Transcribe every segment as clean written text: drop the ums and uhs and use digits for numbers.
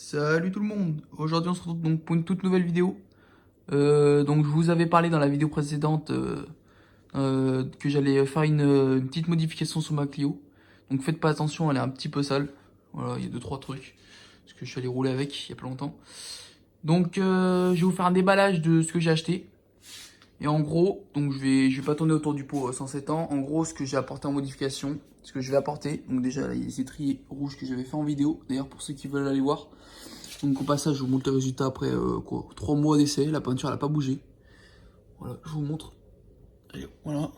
Salut tout le monde. Aujourd'hui on se retrouve donc pour une toute nouvelle vidéo. Donc je vous avais parlé dans la vidéo précédente que j'allais faire une petite modification sur ma Clio. Donc faites pas attention, elle est un petit peu sale. Voilà, il y a deux trois trucs. Parce que je suis allé rouler avec il y a pas longtemps. Donc je vais vous faire un déballage de ce que j'ai acheté. Et en gros, donc je vais pas tourner autour du pot 107 ans. En gros, ce que j'ai apporté en modification, ce que je vais apporter. Donc déjà, là, il y a les étriers rouges que j'avais fait en vidéo. D'ailleurs, pour ceux qui veulent aller voir. Donc au passage, je vous montre le résultat après 3 mois d'essai. La peinture, elle n'a pas bougé. Voilà, je vous montre. Allez, voilà.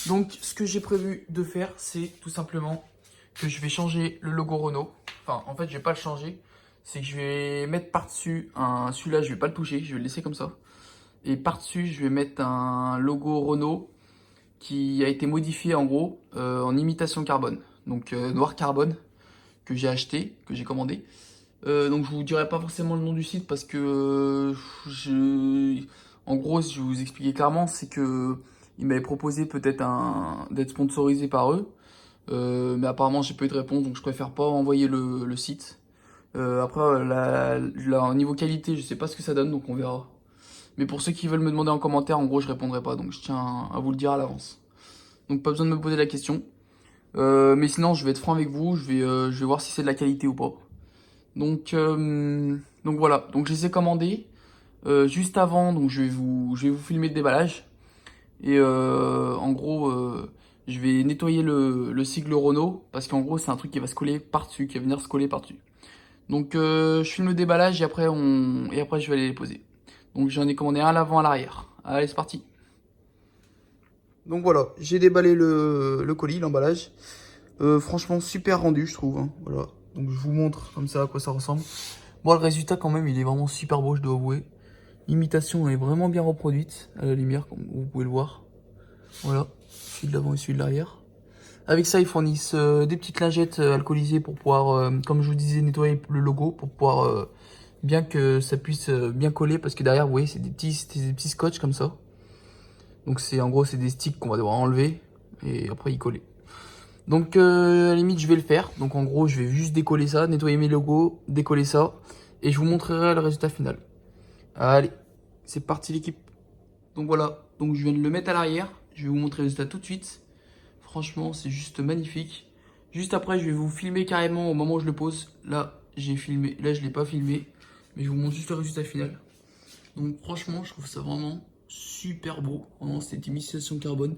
Donc ce que j'ai prévu de faire, c'est tout simplement que je vais changer le logo Renault. Enfin, en fait, je vais pas le changer. C'est que je vais mettre par-dessus celui-là, je vais pas le toucher, je vais le laisser comme ça. Et par-dessus, je vais mettre un logo Renault qui a été modifié en gros en imitation carbone. Donc noir carbone que j'ai acheté, que j'ai commandé. Donc je vous dirai pas forcément le nom du site parce que en gros, si je vous expliquer clairement, c'est que ils m'avaient proposé peut-être d'être sponsorisé par eux. Mais apparemment j'ai pas eu de réponse, donc je préfère pas envoyer le site. Après, au niveau qualité, je sais pas ce que ça donne, donc on verra. Mais pour ceux qui veulent me demander en commentaire, en gros, je répondrai pas, donc je tiens à vous le dire à l'avance. Donc pas besoin de me poser la question. Mais sinon, je vais être franc avec vous, je vais voir si c'est de la qualité ou pas. Donc voilà, donc je les ai commandés juste avant, donc je vais vous filmer le déballage. Et en gros, je vais nettoyer le sigle Renault parce qu'en gros, c'est un truc qui va se coller par-dessus, qui va venir se coller par-dessus. Donc je filme le déballage et après je vais aller les poser. Donc j'en ai commandé un à l'avant, à l'arrière. Allez, c'est parti. Donc voilà, j'ai déballé le colis, l'emballage. Franchement, super rendu, je trouve, hein. Voilà. Donc je vous montre comme ça à quoi ça ressemble. Bon, le résultat, quand même, il est vraiment super beau, je dois avouer. L'imitation est vraiment bien reproduite à la lumière, comme vous pouvez le voir. Voilà, celui de l'avant et celui de l'arrière. Avec ça, ils fournissent des petites lingettes alcoolisées pour pouvoir, comme je vous disais, nettoyer le logo pour pouvoir bien que ça puisse bien coller. Parce que derrière, vous voyez, c'est des petits scotch comme ça. Donc c'est en gros, c'est des sticks qu'on va devoir enlever et après y coller. Donc à la limite, je vais le faire. Donc en gros, je vais juste décoller ça, nettoyer mes logos, décoller ça. Et je vous montrerai le résultat final. Allez, c'est parti l'équipe. Donc voilà, donc je viens de le mettre à l'arrière. Je vais vous montrer le résultat tout de suite. Franchement, c'est juste magnifique. Juste après, je vais vous filmer carrément au moment où je le pose. Là, j'ai filmé. Là, je ne l'ai pas filmé. Mais je vous montre juste le résultat final. Donc franchement, je trouve ça vraiment super beau. Vraiment, cette imitation carbone.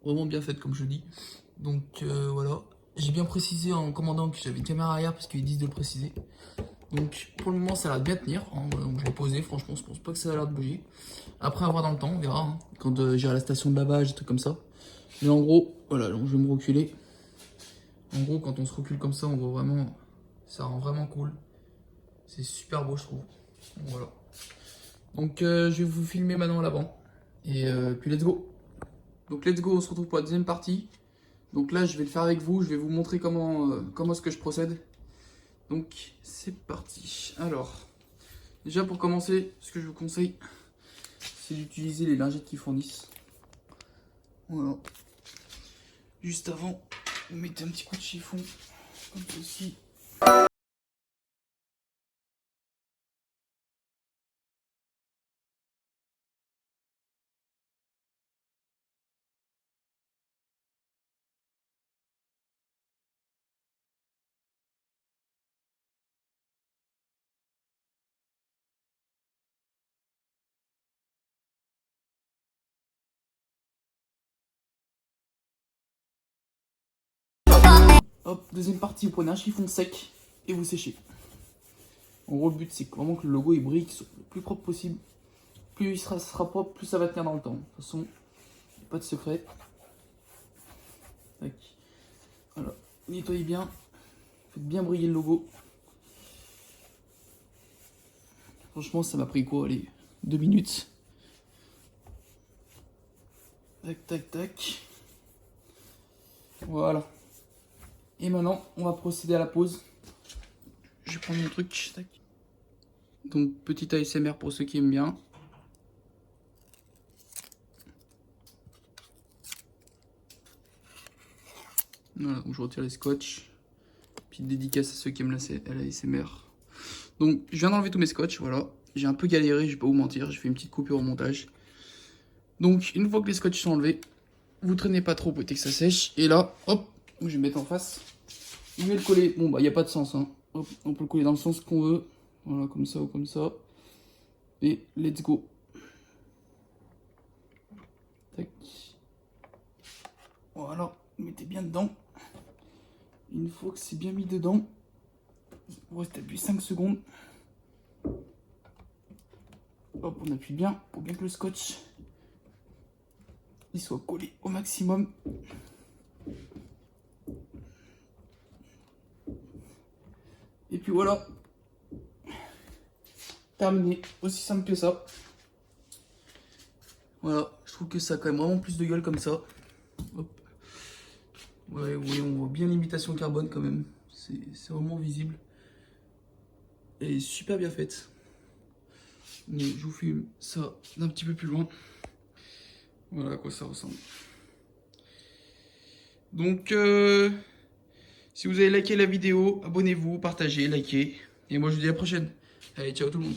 Vraiment bien faite, comme je dis. Donc voilà. J'ai bien précisé en commandant que j'avais une caméra arrière parce qu'ils disent de le préciser. Donc pour le moment, ça a l'air de bien tenir, hein. Voilà, donc je l'ai posé. Franchement, je pense pas que ça a l'air de bouger. Après, à voir dans le temps, on verra, hein, quand j'irai à la station de lavage, des trucs comme ça. Mais en gros, voilà, donc je vais me reculer. En gros, quand on se recule comme ça, on voit vraiment, ça rend vraiment cool. C'est super beau, je trouve. Voilà. Donc je vais vous filmer maintenant à l'avant. Et puis let's go. Donc let's go, on se retrouve pour la deuxième partie. Donc là, je vais le faire avec vous. Je vais vous montrer comment est-ce que je procède. Donc c'est parti. Alors, déjà pour commencer, ce que je vous conseille, c'est d'utiliser les lingettes qu'ils fournissent. Voilà. Juste avant, vous mettez un petit coup de chiffon, comme ceci. Hop, deuxième partie, vous prenez un chiffon sec et vous séchez. En gros, le but, c'est vraiment que le logo il brille, qu'il soit le plus propre possible. Plus il sera propre, plus ça va tenir dans le temps. De toute façon, pas de secret. Tac. Voilà, nettoyez bien. Faites bien briller le logo. Franchement, ça m'a pris quoi? Allez, 2 minutes. Tac, tac, tac. Voilà. Et maintenant, on va procéder à la pose. Je vais prendre mon truc. Tac. Donc, petit ASMR pour ceux qui aiment bien. Voilà, donc je retire les scotch. Petite dédicace à ceux qui aiment la ASMR. Donc, je viens d'enlever tous mes scotch, voilà. J'ai un peu galéré, je vais pas vous mentir, j'ai fait une petite coupure au montage. Donc, une fois que les scotch sont enlevés, vous traînez pas trop pour éviter que ça sèche. Et là, hop, je vais mettre en face. Je vais le coller. Bon, bah, il n'y a pas de sens, hein. Hop, on peut le coller dans le sens qu'on veut. Voilà, comme ça ou comme ça. Et let's go. Tac. Voilà, mettez bien dedans. Une fois que c'est bien mis dedans, vous restez appuyé 5 secondes. Hop, on appuie bien pour bien que le scotch il soit collé au maximum. Et puis voilà. Terminé. Aussi simple que ça. Voilà, je trouve que ça a quand même vraiment plus de gueule comme ça. Hop. Ouais, oui, on voit bien l'imitation carbone quand même. C'est vraiment visible. Et super bien faite. Mais je vous filme ça d'un petit peu plus loin. Voilà à quoi ça ressemble. Donc, si vous avez liké la vidéo, abonnez-vous, partagez, likez. Et moi je vous dis à la prochaine. Allez, ciao tout le monde.